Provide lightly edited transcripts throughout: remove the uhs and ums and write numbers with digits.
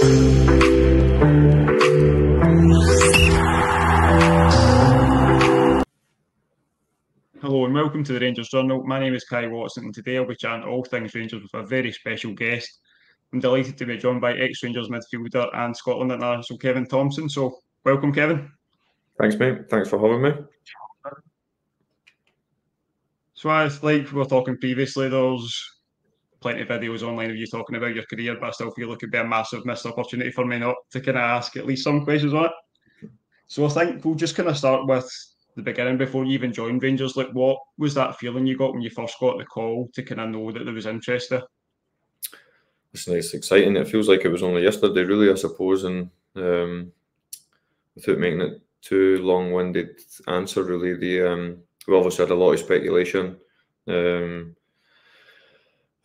Hello and welcome to the Rangers Journal. My name is Kai Watson and today I'll be chatting all things Rangers with a very special guest. I'm delighted to be joined by ex-Rangers midfielder and Scotland international Kevin Thomson. So welcome, Kevin. Thanks, mate. Thanks for having me. So as like we were talking previously, there's plenty of videos online of you talking about your career, but I still feel it could be a massive missed opportunity for me not to kind of ask at least some questions on it. So I think we'll just kind of start with the beginning before you even joined Rangers. Like, what was that feeling you got when you first got the call to kind of know that there was interest there? Listen, it's exciting. It feels like it was only yesterday, really, I suppose. And without making it too long-winded answer, really, we obviously had a lot of speculation.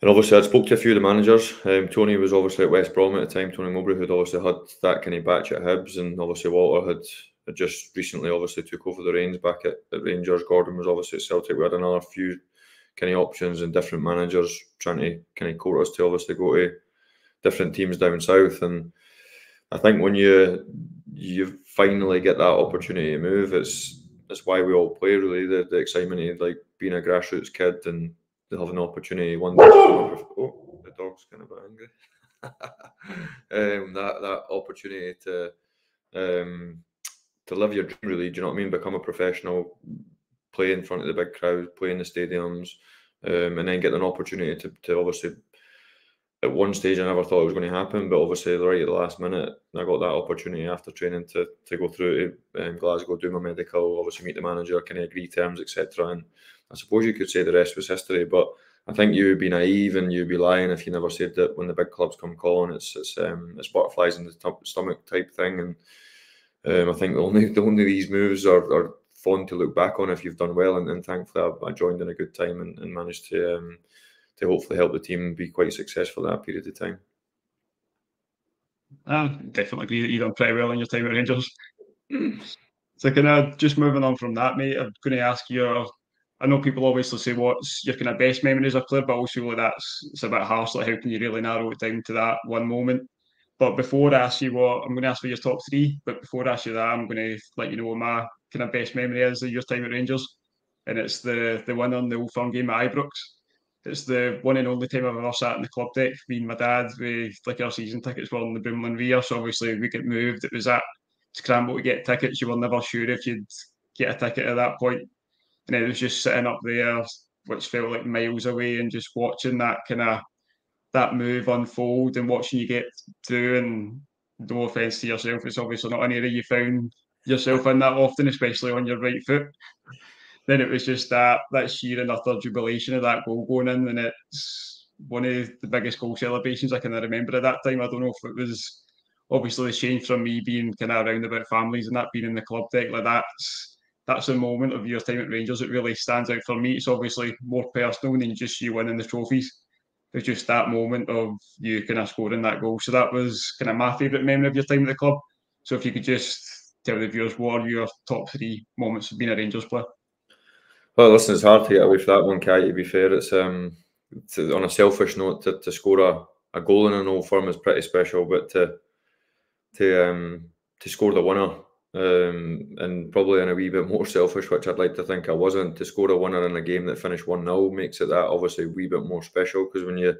And obviously, I spoke to a few of the managers. Tony was obviously at West Brom at the time. Tony Mowbray, who'd obviously had that kind of batch at Hibs, and obviously Walter had just recently obviously took over the reins back at Rangers. Gordon was obviously at Celtic. We had another few kind of options and different managers trying to kind of court us to obviously go to different teams down south. And I think when you finally get that opportunity to move, it's why we all play, really. The excitement of like being a grassroots kid and having an opportunity one day. Oh, the dog's kind of angry. That opportunity to live your dream, really. Do you know what I mean? Become a professional, play in front of the big crowd, play in the stadiums, and then get an opportunity to obviously. At one stage, I never thought it was going to happen, but obviously, right at the last minute, I got that opportunity after training to go through to Glasgow, do my medical, obviously meet the manager, kind of agree terms, etc. And I suppose you could say the rest was history, but I think you would be naive and you'd be lying if you never said that when the big clubs come calling, it's butterflies in the stomach type thing. And I think the only these moves are fun to look back on if you've done well. And thankfully, I joined in a good time and managed to hopefully help the team be quite successful that period of time. I definitely agree that you've done pretty well in your time at Rangers. So kind of just moving on from that, mate, I'm going to ask you, I know people obviously say what's your kind of best memory as a player, but also like it's a bit harsh, like how can you really narrow it down to that one moment? But before I ask you I'm going to ask for your top three, but before I ask you that, I'm going to let you know what my kind of best memory is of your time at Rangers. And it's the winner in the Old Firm game at Ibrox. It's the one and only time I've ever sat in the club deck. Me and my dad, like our season tickets were in the Boomlin Rear, so obviously we get moved. It was that scramble to get tickets. You were never sure if you'd get a ticket at that point. And then it was just sitting up there, which felt like miles away, and just watching that move unfold and watching you get through. And no offence to yourself, it's obviously not an area you found yourself in that often, especially on your right foot. Then it was just that sheer and utter jubilation of that goal going in, and it's one of the biggest goal celebrations I can remember at that time. I don't know if it was obviously the change from me being kind of around about families and that being in the club deck, like that's a moment of your time at Rangers that really stands out for me. It's obviously more personal than just you winning the trophies. It's just that moment of you kind of scoring that goal. So that was kind of my favourite memory of your time at the club. So if you could just tell the viewers what are your top three moments of being a Rangers player? Well, listen, it's hard to get away from that one, Kai, to be fair. It's on a selfish note, to score a goal in an Old Firm is pretty special, but to score the winner, and probably in a wee bit more selfish, which I'd like to think I wasn't, to score a winner in a game that finished 1-0 makes it that obviously a wee bit more special, because when you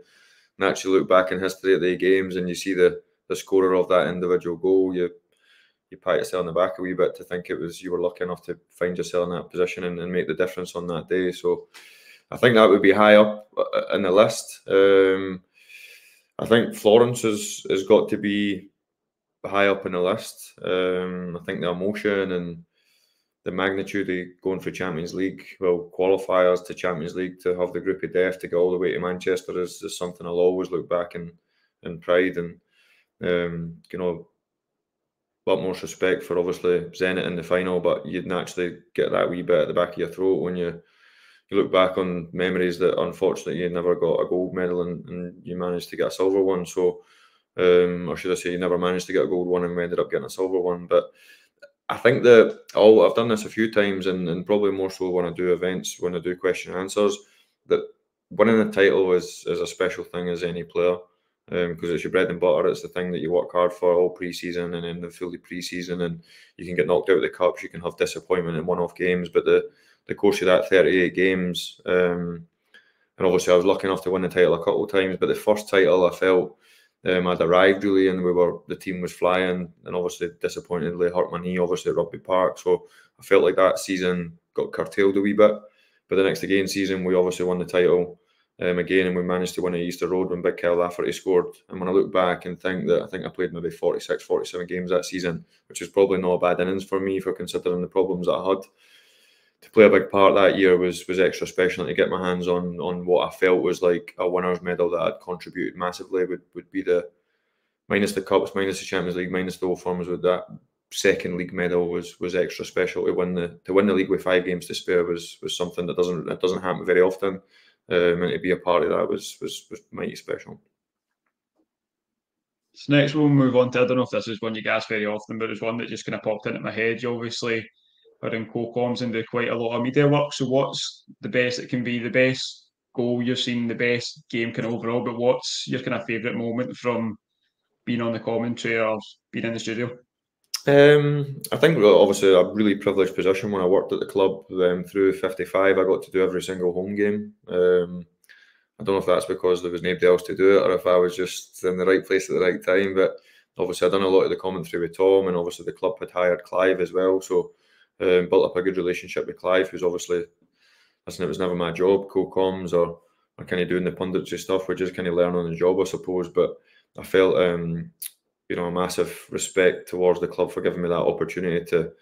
naturally look back in history at the games and you see the scorer of that individual goal, you pat yourself on the back a wee bit to think it was you were lucky enough to find yourself in that position and make the difference on that day. So I think that would be high up in the list. I think Florence has got to be high up in the list. I think the emotion and the magnitude of going for Champions League, well, qualifiers to Champions League, to have the group of death to go all the way to Manchester is something I'll always look back in pride. And you know, utmost respect for obviously Zenit in the final, but you'd naturally get that wee bit at the back of your throat when you look back on memories that unfortunately you never got a gold medal and you managed to get a silver one. So, or should I say, you never managed to get a gold one and we ended up getting a silver one. But I think that I've done this a few times, and probably more so when I do events, when I do question and answers, that winning a title is a special thing as any player. because it's your bread and butter. It's the thing that you work hard for all pre-season and in the fully pre-season, and you can get knocked out of the cups, you can have disappointment in one-off games, but the course of that 38 games, and obviously I was lucky enough to win the title a couple of times, but the first title I felt I'd arrived really, and the team was flying, and obviously disappointedly hurt my knee obviously at Rugby Park, so I felt like that season got curtailed a wee bit. But the next again season we obviously won the title again, and we managed to win at Easter Road when Big Kyle Lafferty scored. And when I look back and think that I think I played maybe 46, 47 games that season, which is probably not a bad innings for me for considering the problems that I had. To play a big part that year was extra special, and to get my hands on what I felt was like a winner's medal that had contributed massively would be the minus the cups, minus the Champions League, minus the Old Firms. With that second league medal was extra special. To win the league with 5 games to spare was something that doesn't happen very often. And to be a part of that was mighty special. So next we'll move on to, I don't know if this is one you guys very often, but it's one that just kind of popped into my head. You obviously are in co-coms and do quite a lot of media work. So what's the best it can be, the best goal you've seen, the best game kind of overall, but what's your kind of favourite moment from being on the commentary or being in the studio? I think obviously a really privileged position when I worked at the club through 55. I got to do every single home game. I don't know if that's because there was nobody else to do it or if I was just in the right place at the right time. But obviously I'd done a lot of the commentary with Tom, and obviously the club had hired Clive as well. So built up a good relationship with Clive, who's obviously, listen, it was never my job, co-coms or kind of doing the punditry stuff. We're just kind of learning on the job, I suppose. But I felt a massive respect towards the club for giving me that opportunity to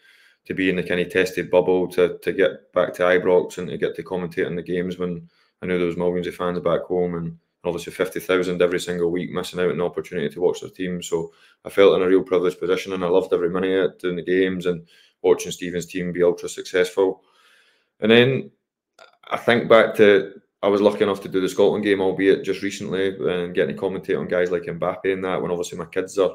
be in the kind of tested bubble, to get back to Ibrox and to get to commentate on the games when I knew there was millions of fans back home, and obviously 50,000 every single week missing out on the opportunity to watch their team. So I felt in a real privileged position, and I loved every minute of it, doing the games and watching Stephen's team be ultra successful. And then I think back to, I was lucky enough to do the Scotland game, albeit just recently, and getting to commentate on guys like Mbappe and that, when obviously my kids are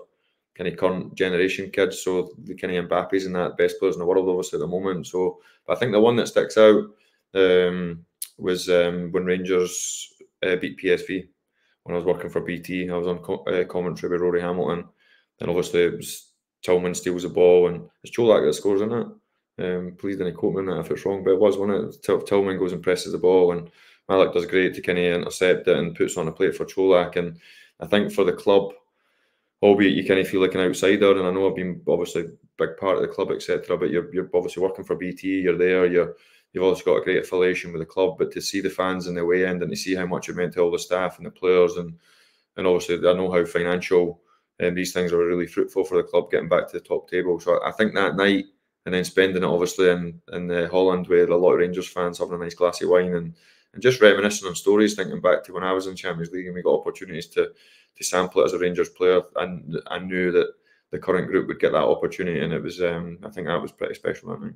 kind of current generation kids, so the kind of Mbappe's and that, best players in the world obviously at the moment. So I think the one that sticks out was when Rangers beat PSV when I was working for BT. I was on commentary with Rory Hamilton, and obviously it was Tillman steals the ball, and it's Cholak that scores, isn't it? Please don't quote me on that if it's wrong, but it was, wasn't it? Tillman goes and presses the ball, and Malik does great to kind of intercept it and puts on a plate for Cholak. And I think for the club, albeit you kind of feel like an outsider, and I know I've been obviously a big part of the club, etc., but you're obviously working for BT, you're there, you've also got a great affiliation with the club, but to see the fans in the way end and to see how much it meant to all the staff and the players, and obviously I know how financial these things are really fruitful for the club, getting back to the top table. So I think that night, and then spending it obviously in Holland with a lot of Rangers fans, having a nice glass of wine and just reminiscing on stories, thinking back to when I was in Champions League and we got opportunities to sample it as a Rangers player, and I knew that the current group would get that opportunity, and it was I think that was pretty special that night.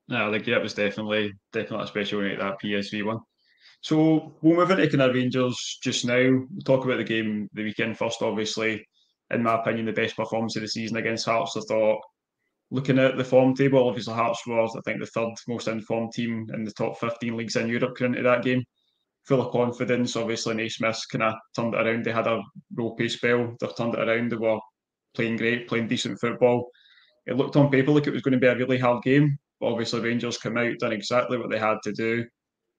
No, like, yeah, it was definitely a special night, that PSV one. So we'll move into kind of Rangers just now. We'll talk about the game the weekend first. Obviously, in my opinion, the best performance of the season against Hearts. I thought, looking at the form table, obviously Hearts was, I think, the third most informed team in the top 15 leagues in Europe going into that game. Full of confidence. Obviously, Naismith kind of turned it around. They had a ropey spell. They've turned it around. They were playing great, playing decent football. It looked on paper like it was going to be a really hard game. But obviously, Rangers came out, done exactly what they had to do.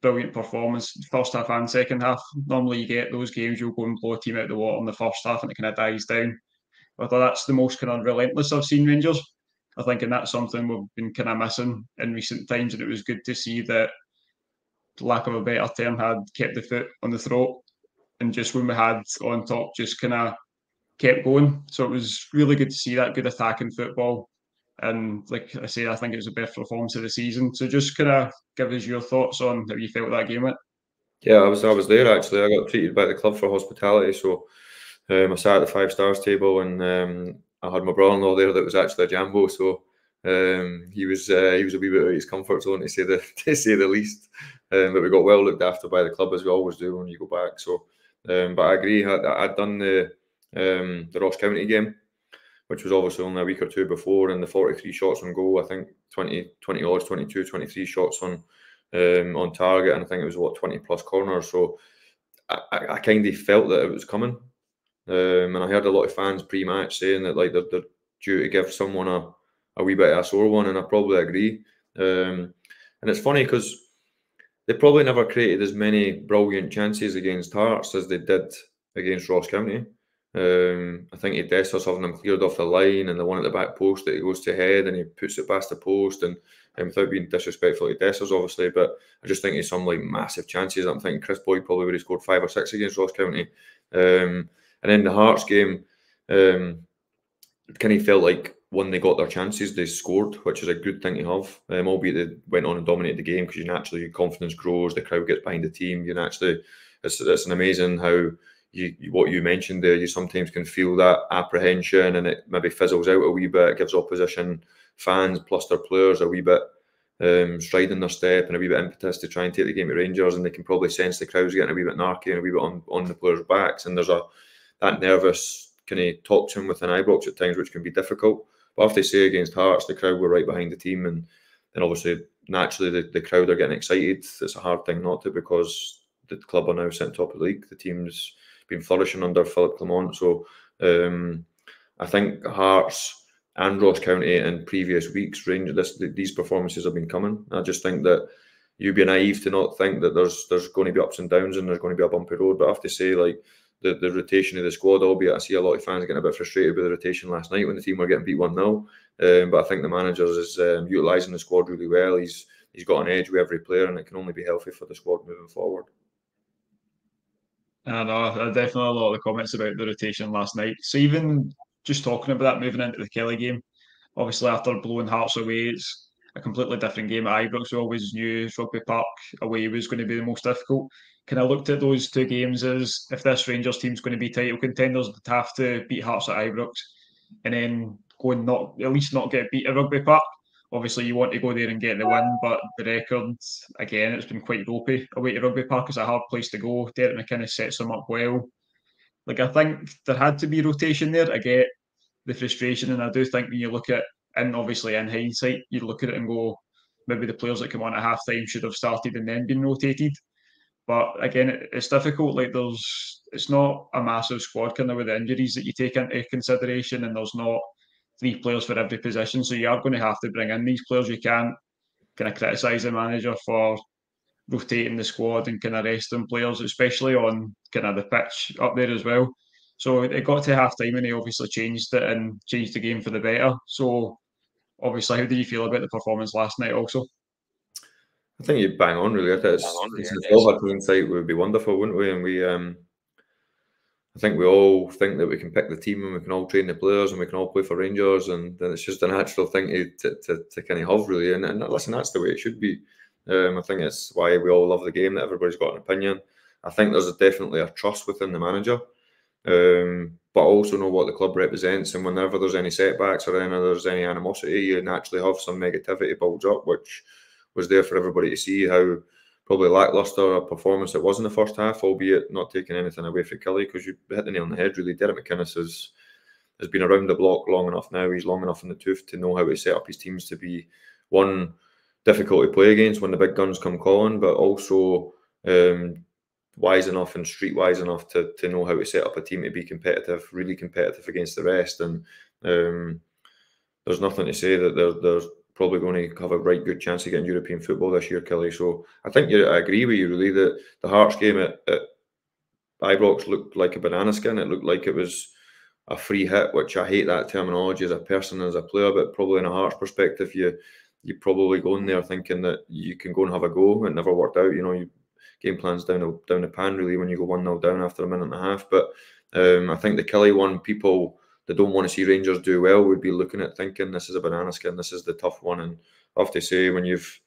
Brilliant performance, first half and second half. Normally, you get those games, you'll go and blow a team out of the water in the first half and it kind of dies down. I thought that's the most kind of relentless I've seen Rangers. I think, and that's something we've been kind of missing in recent times. And it was good to see that, lack of a better term, had kept the foot on the throat. And just when we had on top, just kind of kept going. So it was really good to see that good attacking football. And like I say, I think it was the best performance of the season. So just kind of give us your thoughts on how you felt that game went. Yeah, I was there actually. I got treated by the club for hospitality, so I sat at the 5 stars table, and I had my brother-in-law there that was actually a Jambo, so he was a wee bit out of his comfort zone to say the least. But we got well looked after by the club, as we always do when you go back. So, but I agree. I'd done the Ross County game, which was obviously only a week or two before, and the 43 shots on goal, I think 20 odds, 22, 23 shots on target, and I think it was 20 plus corners. So I kind of felt that it was coming. And I heard a lot of fans pre-match saying that like they're due to give someone a wee bit of a sore one, and I probably agree. And it's funny because they probably never created as many brilliant chances against Hearts as they did against Ross County. I think Dessa's having them cleared off the line, and the one at the back post that he goes to head and he puts it past the post, and without being disrespectful to Dessa's obviously, but I just think he's some like massive chances. I'm thinking Chris Boyd probably would have scored 5 or 6 against Ross County. And in the Hearts game, it kind of felt like when they got their chances, they scored, which is a good thing to have. Albeit they went on and dominated the game, because your confidence grows, the crowd gets behind the team. It's an amazing how what you mentioned there. You sometimes can feel that apprehension, and it maybe fizzles out a wee bit. It gives opposition fans plus their players a wee bit stride in their step and a wee bit impetus to try and take the game to Rangers, and they can probably sense the crowd's getting a wee bit narky and a wee bit on the players' backs, and there's that nervous kind of talk to him within Ibrox at times, which can be difficult. But I have to say, against Hearts, the crowd were right behind the team, and then obviously naturally the crowd are getting excited. It's a hard thing not to, because the club are now sitting top of the league. The team's been flourishing under Philip Clement, so I think Hearts and Ross County in previous weeks, these performances have been coming. I just think that you'd be naive to not think that there's going to be ups and downs and there's going to be a bumpy road. But I have to say, like, the rotation of the squad, albeit I see a lot of fans getting a bit frustrated with the rotation last night when the team were getting beat 1-0. But I think the manager is utilising the squad really well. He's got an edge with every player, and it can only be healthy for the squad moving forward. I know, definitely a lot of the comments about the rotation last night. So even just talking about that moving into the Kelly game, obviously after blowing Hearts away, it's a completely different game at Ibrox. We always knew Rugby Park away was going to be the most difficult. Kind of looked at those two games as, if this Rangers team's going to be title contenders, they'd have to beat Hearts at Ibrox and then go and at least not get beat at Rugby Park. Obviously, you want to go there and get the win, but the record, again, it's been quite ropey away to Rugby Park. It's a hard place to go. Derek McInnes sets them up well. Like, I think there had to be rotation there. I get the frustration, and I do think when you look at, and obviously in hindsight, you look at it and go, maybe the players that come on at half time should have started and then been rotated. But again, it's difficult. Like, it's not a massive squad kind of with the injuries that you take into consideration, and there's not 3 players for every position. So you are going to have to bring in these players. You can't kind of criticise the manager for rotating the squad and kind of resting players, especially on kind of the pitch up there as well. So it got to half time and he obviously changed it and changed the game for the better. So obviously, how do you feel about the performance last night also? I think you bang on really. If all had hindsight, would be wonderful, wouldn't we? And I think we all think that we can pick the team and we can all train the players and we can all play for Rangers, and then it's just a natural thing to kind of have really. And listen, that's the way it should be. I think it's why we all love the game, that everybody's got an opinion. I think there's definitely a trust within the manager, but also know what the club represents. And whenever there's any setbacks or there's any animosity, you naturally have some negativity builds up, which was there for everybody to see. How probably lacklustre a performance it was in the first half, albeit not taking anything away from Kelly, because you hit the nail on the head really. Derek McInnes has been around the block long enough now. He's long enough in the tooth to know how to set up his teams to be, one, difficult to play against when the big guns come calling, but also wise enough and streetwise enough to know how to set up a team to be competitive, really competitive against the rest. And there's nothing to say that they're probably going to have a right good chance of getting European football this year, Kelly. So I think I agree with you really that the Hearts game at Ibrox looked like a banana skin. It looked like it was a free hit, which I hate that terminology as a person, as a player, but probably in a Hearts perspective, you probably go in there thinking that you can go and have a go. It never worked out. Game plans down the pan really when you go 1-0 down after a minute and a half. But I think the Kelly one, people that don't want to see Rangers do well would be looking at thinking this is a banana skin, this is the tough one. And I have to say, when you've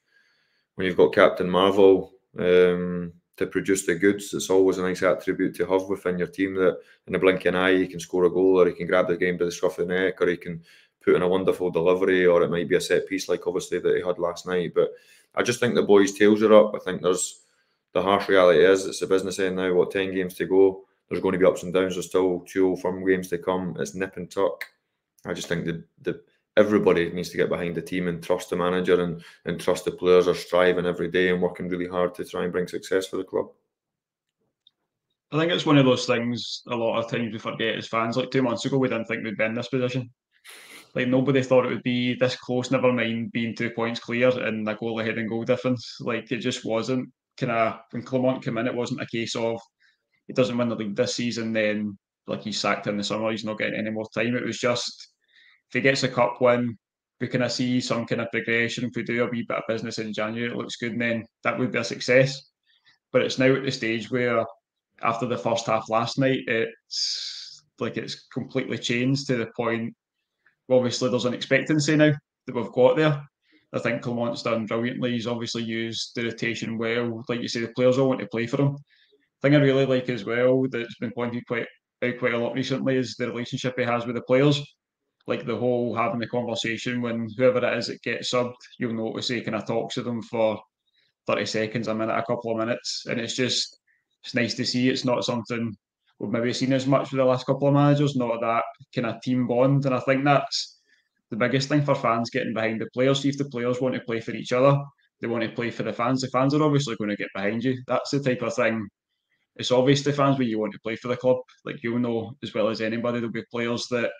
got Captain Marvel to produce the goods, it's always a nice attribute to have within your team, that in the blink of an eye he can score a goal, or he can grab the game by the scruff of the neck, or he can put in a wonderful delivery, or it might be a set piece like obviously that he had last night. But I just think the boys' tails are up. I think the harsh reality is it's a business end now. 10 games to go. There's going to be ups and downs. There's still 2 Old Firm games to come. It's nip and tuck. I just think that everybody needs to get behind the team and trust the manager and trust the players are striving every day and working really hard to try and bring success for the club. I think it's one of those things a lot of times we forget as fans. Like 2 months ago, we didn't think we'd be in this position. Like nobody thought it would be this close, never mind being 2 points clear and a goal ahead and goal difference. Like it just wasn't kind of when Clement came in, it wasn't a case of he doesn't win the league this season, then like he's sacked in the summer, he's not getting any more time. It was just if he gets a cup win, we kind of see some kind of progression. If we do a wee bit of business in January, it looks good, and then that would be a success. But it's now at the stage where after the first half last night, it's completely changed to the point. Obviously, there's an expectancy now that we've got there. I think Clement's done brilliantly. He's obviously used the rotation well. Like you say, the players all want to play for him. Thing I really like as well that's been pointed quite out quite a lot recently is the relationship he has with the players. Like the whole having the conversation when whoever it is that gets subbed, you'll notice he kind of talks to them for 30 seconds, a minute, a couple of minutes. And it's nice to see. It's not something we've maybe seen as much with the last couple of managers, not that kind of team bond. And I think that's the biggest thing for fans getting behind the players. See if the players want to play for each other, they want to play for the fans are obviously going to get behind you. That's the type of thing. It's obvious to fans when you want to play for the club. Like you'll know as well as anybody, there'll be players that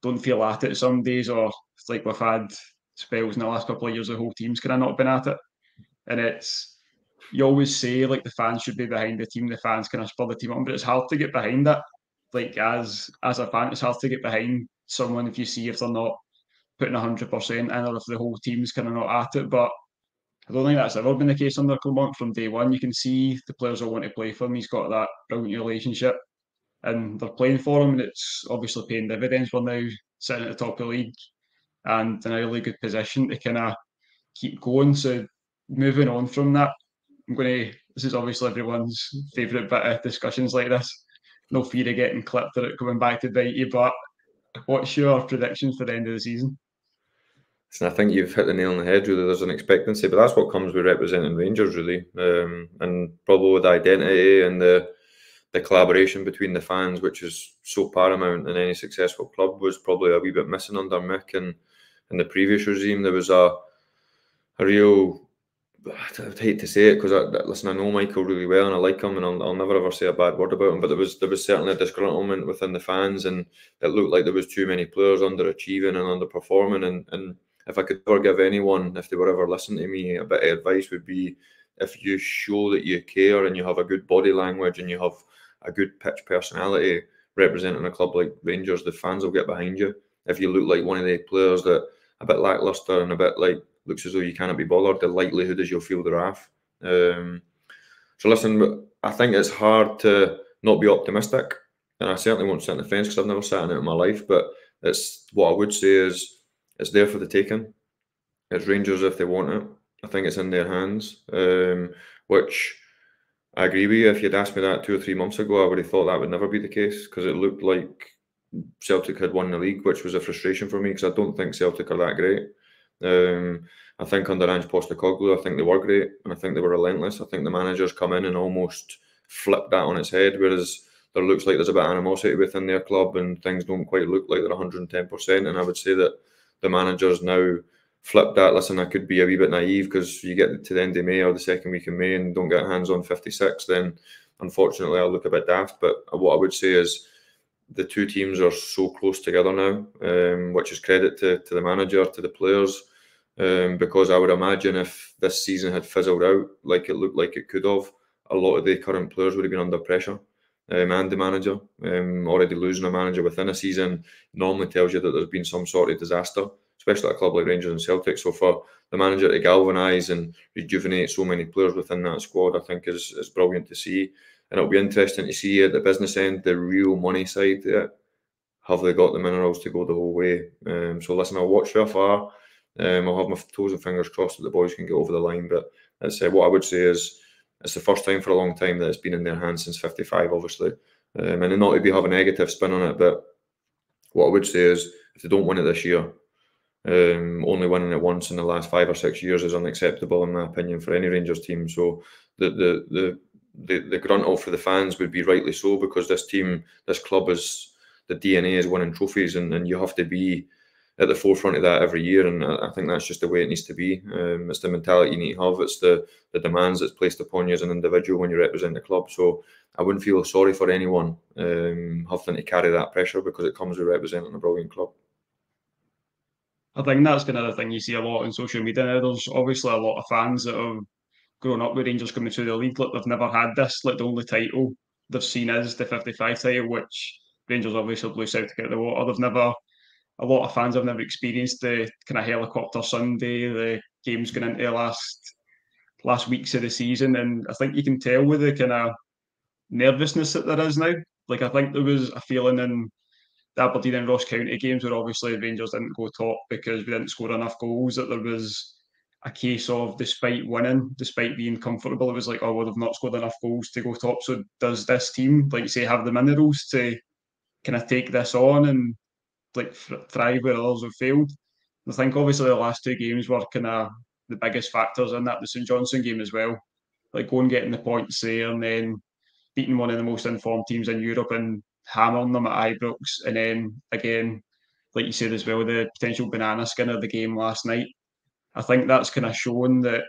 don't feel at it some days, or it's like we've had spells in the last couple of years, the whole team's kind of not been at it. And it's you always say like the fans should be behind the team, the fans kind of spur the team on, but it's hard to get behind that. Like as a fan, it's hard to get behind someone if you see if they're not putting 100% in, or if the whole team's kind of not at it. But I don't think that's ever been the case under Clement from day one. You can see the players all want to play for him. He's got that brilliant relationship, and they're playing for him, and it's obviously paying dividends. We're now sitting at the top of the league and in a really good position to kind of keep going. So moving on from that, I'm going to. This is obviously everyone's favourite bit of discussions like this. No fear of getting clipped or it coming back to bite you. But what's your predictions for the end of the season? And I think you've hit the nail on the head, really. There's an expectancy, but that's what comes with representing Rangers, really. And probably with identity and the collaboration between the fans, which is so paramount in any successful club, was probably a wee bit missing under Mick and in the previous regime. There was a real, I'd hate to say it because listen, I know Michael really well and I like him and I'll never ever say a bad word about him, but there was certainly a disgruntlement within the fans, and it looked like there was too many players underachieving and underperforming, and if I could ever give anyone, if they were ever listening to me, a bit of advice would be, if you show that you care and you have a good body language and you have a good pitch personality representing a club like Rangers, the fans will get behind you. If you look like one of the players that a bit lacklustre and a bit like looks as though you cannot be bothered, the likelihood is you'll feel the wrath. So listen, I think it's hard to not be optimistic, and I certainly won't sit on the fence because I've never sat in it in my life, but it's what I would say is it's there for the taking. It's Rangers if they want it. I think it's in their hands, which I agree with you. If you'd asked me that 2 or 3 months ago, I would have thought that would never be the case because it looked like Celtic had won the league, which was a frustration for me because I don't think Celtic are that great. I think under Ange Postecoglou, I think they were great and I think they were relentless. I think the managers come in and almost flip that on its head, whereas there looks like there's a bit of animosity within their club and things don't quite look like they're 110%. And I would say that the managers now flip that. Listen, I could be a wee bit naive because you get to the end of May or the second week of May and don't get hands on 56, then unfortunately I'll look a bit daft. But what I would say is the two teams are so close together now, which is credit to the manager, to the players, because I would imagine if this season had fizzled out like it looked like it could have, a lot of the current players would have been under pressure. And the manager, already losing a manager within a season normally tells you that there's been some sort of disaster, especially at a club like Rangers and Celtic. So for the manager to galvanise and rejuvenate so many players within that squad, I think is brilliant to see. And it'll be interesting to see at the business end, the real money side to it. Have they got the minerals to go the whole way? So listen, I'll watch from afar. I'll have my toes and fingers crossed that the boys can get over the line. But as I say, what I would say is it's the first time for a long time that it's been in their hands since '55, obviously. And not to have a negative spin on it, but what I would say is if they don't win it this year, only winning it once in the last 5 or 6 years is unacceptable, in my opinion, for any Rangers team. So the grunt off for the fans would be rightly so, because this club is, the DNA is winning trophies, and you have to be at the forefront of that every year, and I think that's just the way it needs to be. It's the mentality you need to have. It's the demands that's placed upon you as an individual when you represent the club. So I wouldn't feel sorry for anyone having to carry that pressure, because it comes with representing a brilliant club. I think that's kind of the thing you see a lot on social media now. There's obviously a lot of fans that have grown up with Rangers coming through the league. Like, they've never had this. Like, the only title they've seen is the 55 title, which Rangers obviously blew Celtic out of the water. They've never, a lot of fans have never experienced the kind of helicopter Sunday, the games going into the last weeks of the season. And I think you can tell with the kind of nervousness that there is now. Like, I think there was a feeling in the Aberdeen and Ross County games where obviously Rangers didn't go top because we didn't score enough goals, that there was a case of, despite winning, despite being comfortable, it was like, oh, well, they've not scored enough goals to go top. So does this team, like you say, have the minerals to kind of take this on and like thrive where others have failed? I think obviously the last two games were kind of the biggest factors in that. The St Johnstone game as well, like going getting the points there and then beating one of the most informed teams in Europe and hammering them at Ibrox, and then again, like you said as well, the potential banana skin of the game last night. I think that's kind of shown that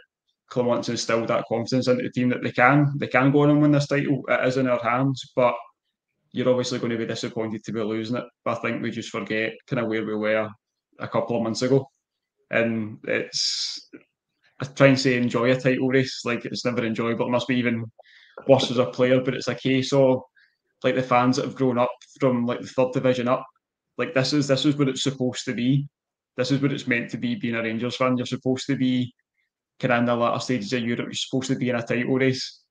Clement's instilled that confidence into the team that they can go on and win this title. It is in our hands, but you're obviously going to be disappointed to be losing it. But I think we just forget kind of where we were a couple of months ago, and I try and say enjoy a title race. Like, it's never enjoyable. It must be even worse as a player, but it's a case of like the fans that have grown up from like the third division up. Like, this is what it's supposed to be. This is what it's meant to be being a Rangers fan. You're supposed to be kind of in the latter stages of Europe. You're supposed to be in a title race.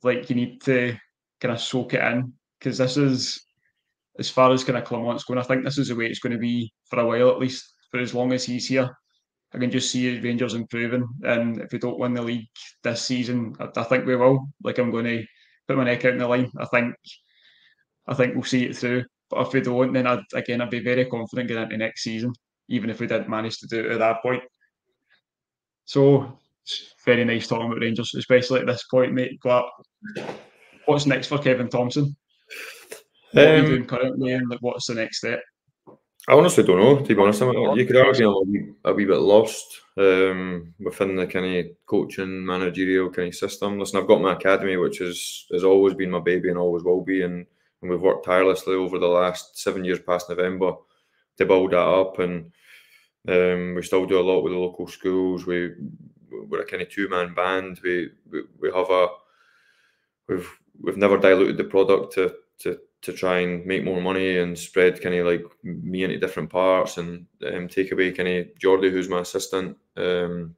Like, you need to kind of soak it in, because this is, as far as kind of Clement's going, I think this is the way it's going to be for a while, at least for as long as he's here. I can just see Rangers improving, and if we don't win the league this season, I think we will. Like, I'm going to put my neck out in the line. I think we'll see it through. But if we don't, then I'd be very confident going into next season, even if we did manage to do it at that point. So it's very nice talking about Rangers, especially at this point, mate. But what's next for Kevin Thomson? What are you doing currently, and like, what's the next step? I honestly don't know, to be honest. You could argue I'm a wee bit lost within the kind of coaching, managerial kind of system. Listen, I've got my academy, which has always been my baby and always will be, and we've worked tirelessly over the last 7 years past November to build that up, and we still do a lot with the local schools. We're a kind of two-man band. We've never diluted the product to try and make more money and spread kind of like me into different parts, and take away kind of Jordy, who's my assistant. Who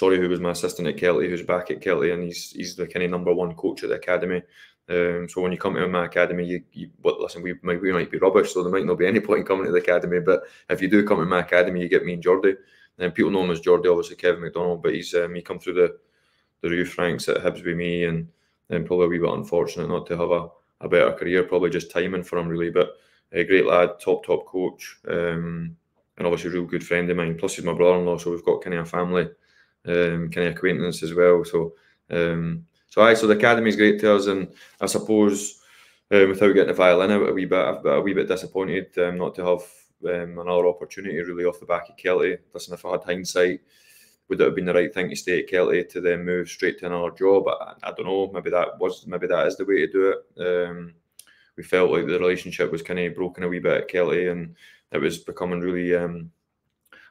was my assistant at Kelty, who's back at Kelty, and he's the kind of #1 coach at the academy. So when you come to my academy, listen, we might be rubbish, so there might not be any point in coming to the academy. But if you do come to my academy, you get me and Jordy. And people know him as Jordy, obviously Kevin McDonald, but he's he come through the roof ranks at Hibs with me, and probably a wee bit unfortunate not to have a better career, probably just timing for him really. But a great lad, top coach, and obviously a real good friend of mine. Plus he's my brother-in-law, so we've got kind of a family kind of acquaintance as well. So the academy's great to us, and I suppose without getting the violin out a wee bit disappointed not to have another opportunity really off the back of Kelty. Listen, if I had hindsight, would it have been the right thing to stay at Kelty to then move straight to another job? I don't know. Maybe that is the way to do it. We felt like the relationship was kind of broken a wee bit at Kelty, and it was becoming really a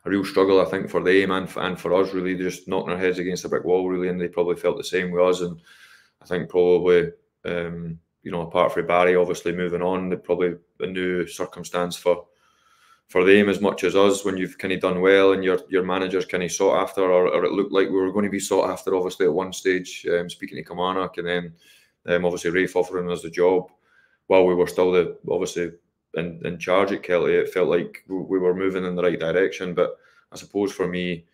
real struggle, I think, for them and for us, really, just knocking our heads against a brick wall, really. And they probably felt the same with us. And I think probably, apart from Barry, obviously moving on, they probably a new circumstance for them as much as us, when you've kind of done well and your manager's kind of sought after, or it looked like we were going to be sought after, obviously, at one stage, speaking to Kilmarnock, and then obviously Rafe offering us the job while we were still obviously in charge at Kelty. It felt like we were moving in the right direction. But I suppose for me,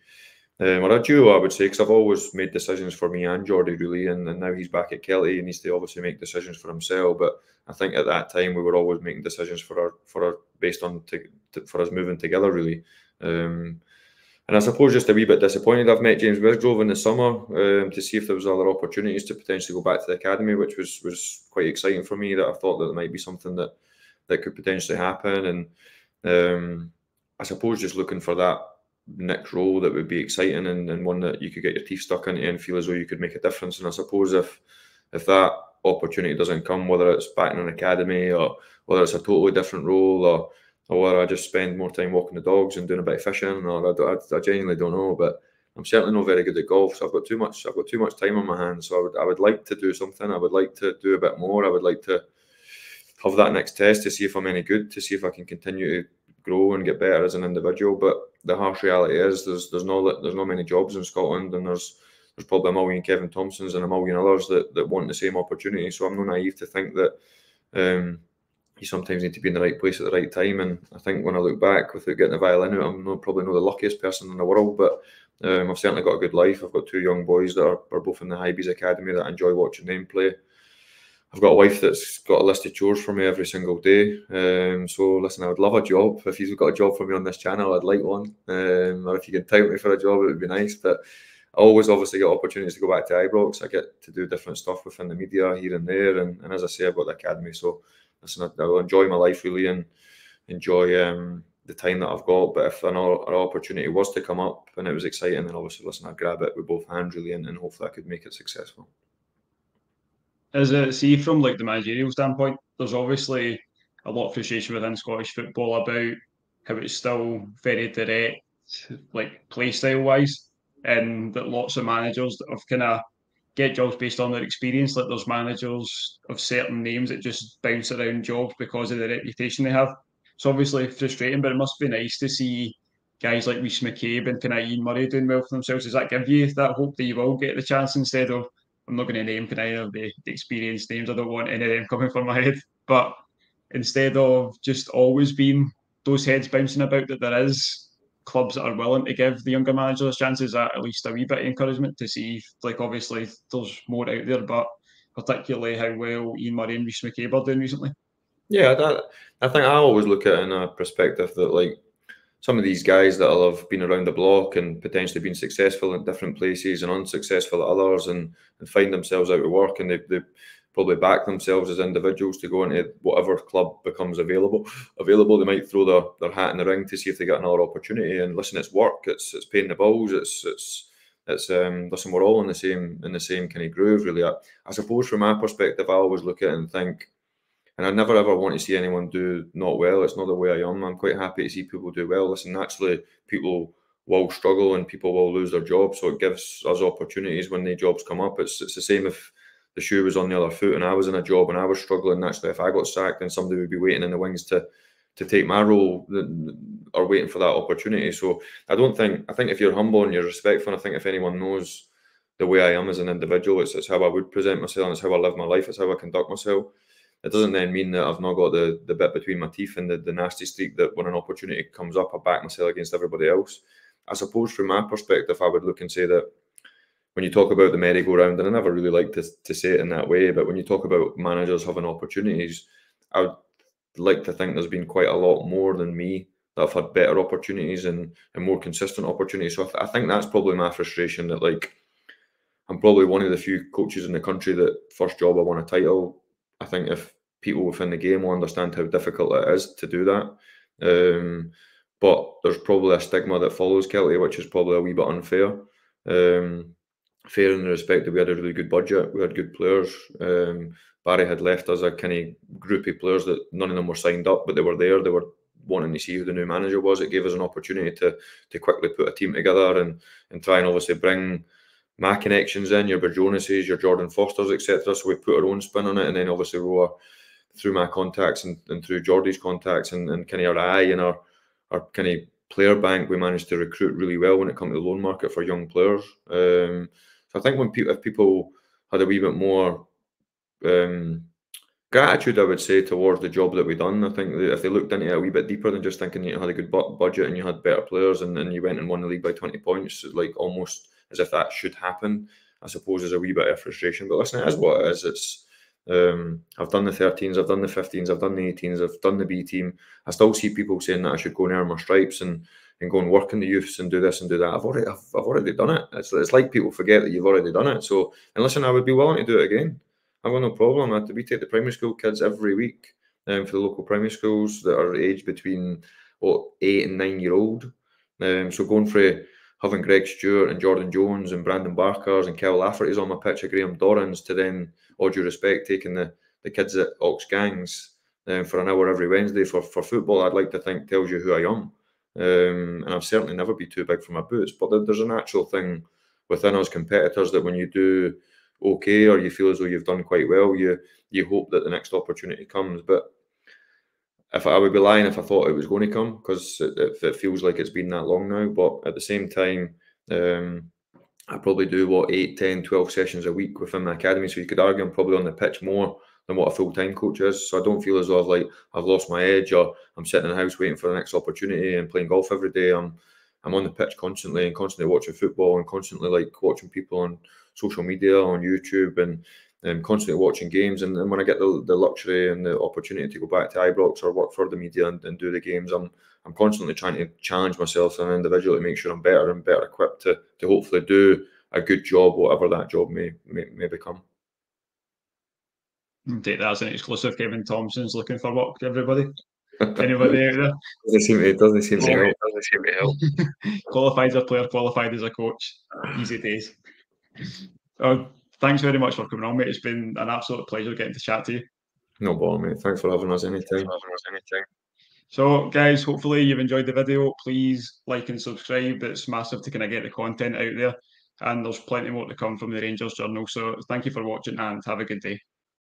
or a duo, I would say, because I've always made decisions for me and Jordy, really, and now he's back at Kelty, he needs to obviously make decisions for himself. But I think at that time we were always making decisions for us moving together, really. And I suppose just a wee bit disappointed. I've met James Wisgrove in the summer to see if there was other opportunities to potentially go back to the academy, which was quite exciting for me. That I thought that there might be something that could potentially happen. And I suppose just looking for that next role that would be exciting and one that you could get your teeth stuck into and feel as though you could make a difference. And I suppose if that opportunity doesn't come, whether it's back in an academy or whether it's a totally different role or whether I just spend more time walking the dogs and doing a bit of fishing, or I genuinely don't know. But I'm certainly not very good at golf, so I've got too much time on my hands. So I would like to do something. I would like to do a bit more. I would like to have that next test to see if I'm any good, to see if I can continue to grow and get better as an individual. But the harsh reality is there's not many jobs in Scotland, and there's probably a million Kevin Thomsons and a million others that want the same opportunity. So I'm not naive to think that you sometimes need to be in the right place at the right time. And I think when I look back, without getting a violin out, I'm probably not the luckiest person in the world, but I've certainly got a good life. I've got two young boys that are both in the Highbees Academy that I enjoy watching them play. I've got a wife that's got a list of chores for me every single day. So listen, I would love a job. If you've got a job for me on this channel, I'd like one. Or if you can tout me for a job, it would be nice. But I always obviously get opportunities to go back to Ibrox. I get to do different stuff within the media here and there. And as I say, I've got the academy. So listen, I will enjoy my life really and enjoy the time that I've got. But if an opportunity was to come up and it was exciting, then obviously, listen, I'd grab it with both hands really, and hopefully I could make it successful. See, from like the managerial standpoint, there's obviously a lot of frustration within Scottish football about how it's still very direct, like play style wise, and that lots of managers that have kind of get jobs based on their experience. Like there's managers of certain names that just bounce around jobs because of the reputation they have. It's obviously frustrating, but it must be nice to see guys like Rhys McCabe and kind of Ian Murray doing well for themselves. Does that give you that hope that you will get the chance instead of, I'm not going to name any of the experienced names, I don't want any of them coming from my head, but instead of just always being those heads bouncing about, that there is clubs that are willing to give the younger managers chances, at least a wee bit of encouragement to see, like obviously there's more out there, but particularly how well Ian Murray and Rhys McCabe are doing recently. Yeah, I think I always look at it in a perspective that like some of these guys that will have been around the block and potentially been successful in different places and unsuccessful at others and find themselves out of work, and they probably back themselves as individuals to go into whatever club becomes available. They might throw their hat in the ring to see if they get another opportunity. And listen, it's work, it's paying the bills, it's listen, we're all in the same kind of groove, really. I suppose from my perspective, I always look at it and think, and I never ever want to see anyone do not well. It's not the way I am. I'm quite happy to see people do well. Listen, naturally, people will struggle and people will lose their jobs. So it gives us opportunities when the jobs come up. It's the same if the shoe was on the other foot and I was in a job and I was struggling. Naturally, if I got sacked, then somebody would be waiting in the wings to take my role or waiting for that opportunity. So I think if you're humble and you're respectful, and I think if anyone knows the way I am as an individual, it's how I would present myself and it's how I live my life. It's how I conduct myself. It doesn't then mean that I've not got the bit between my teeth and the nasty streak that when an opportunity comes up, I back myself against everybody else. I suppose from my perspective, I would look and say that when you talk about the merry-go-round, and I never really like to say it in that way, but when you talk about managers having opportunities, I would like to think there's been quite a lot more than me that have had better opportunities and more consistent opportunities. So I think that's probably my frustration, that like I'm probably one of the few coaches in the country that first job I won a title. I think if people within the game will understand how difficult it is to do that. But there's probably a stigma that follows Kelty, which is probably a wee bit unfair. Fair in the respect that we had a really good budget, we had good players. Barry had left us a kind of group of players that none of them were signed up, but they were there. They were wanting to see who the new manager was. It gave us an opportunity to quickly put a team together and try and obviously bring my connections in, your Berjonases, your Jordan Fosters, etc. So we put our own spin on it, and then obviously through my contacts and through Geordie's contacts and kind of our eye and our kind of player bank, we managed to recruit really well when it comes to the loan market for young players. So I think if people had a wee bit more gratitude, I would say, towards the job that we done, I think that if they looked into it a wee bit deeper than just thinking you had a good budget and you had better players and you went and won the league by 20 points, like almost as if that should happen, I suppose there's a wee bit of frustration. But listen, it is what it is. It's I've done the 13s, I've done the 15s, I've done the 18s, I've done the B team. I still see people saying that I should go and earn my stripes and go and work in the youths and do this and do that. I've already done it. It's like people forget that you've already done it. So, and listen, I would be willing to do it again. I've got no problem. We take the primary school kids every week for the local primary schools that are aged between 8 and 9-year-old. So going for having Greg Stewart and Jordan Jones and Brandon Barkers and Kel Lafferty's on my pitch, of Graham Dorrans, to then, all due respect, taking the kids at Ox Gangs for an hour every Wednesday for football, I'd like to think tells you who I am. And I've certainly never been too big for my boots. But there's a natural thing within us competitors that when you do okay, or you feel as though you've done quite well, you hope that the next opportunity comes. But if I would be lying if I thought it was going to come, because it feels like it's been that long now. But at the same time, I probably do 8, 10, 12 sessions a week within my academy. So you could argue I'm probably on the pitch more than what a full-time coach is. So I don't feel as though I've lost my edge, or I'm sitting in the house waiting for the next opportunity and playing golf every day. I'm on the pitch constantly, and constantly watching football, and constantly watching people on social media, on YouTube, and constantly watching games. And when I get the luxury and the opportunity to go back to Ibrox or work for the media and do the games, I'm constantly trying to challenge myself as an individual to make sure I'm better and better equipped to hopefully do a good job, whatever that job may become. Take that as an exclusive. Kevin Thomson's looking for work, everybody. Anybody out there? Doesn't seem to help. Qualified as a player, qualified as a coach. Easy days. Thanks very much for coming on, mate. It's been an absolute pleasure getting to chat to you. No bother, mate. Thanks for having us anytime. So, guys, hopefully you've enjoyed the video. Please like and subscribe. It's massive to kind of get the content out there. And there's plenty more to come from the Rangers Journal. So thank you for watching and have a good day.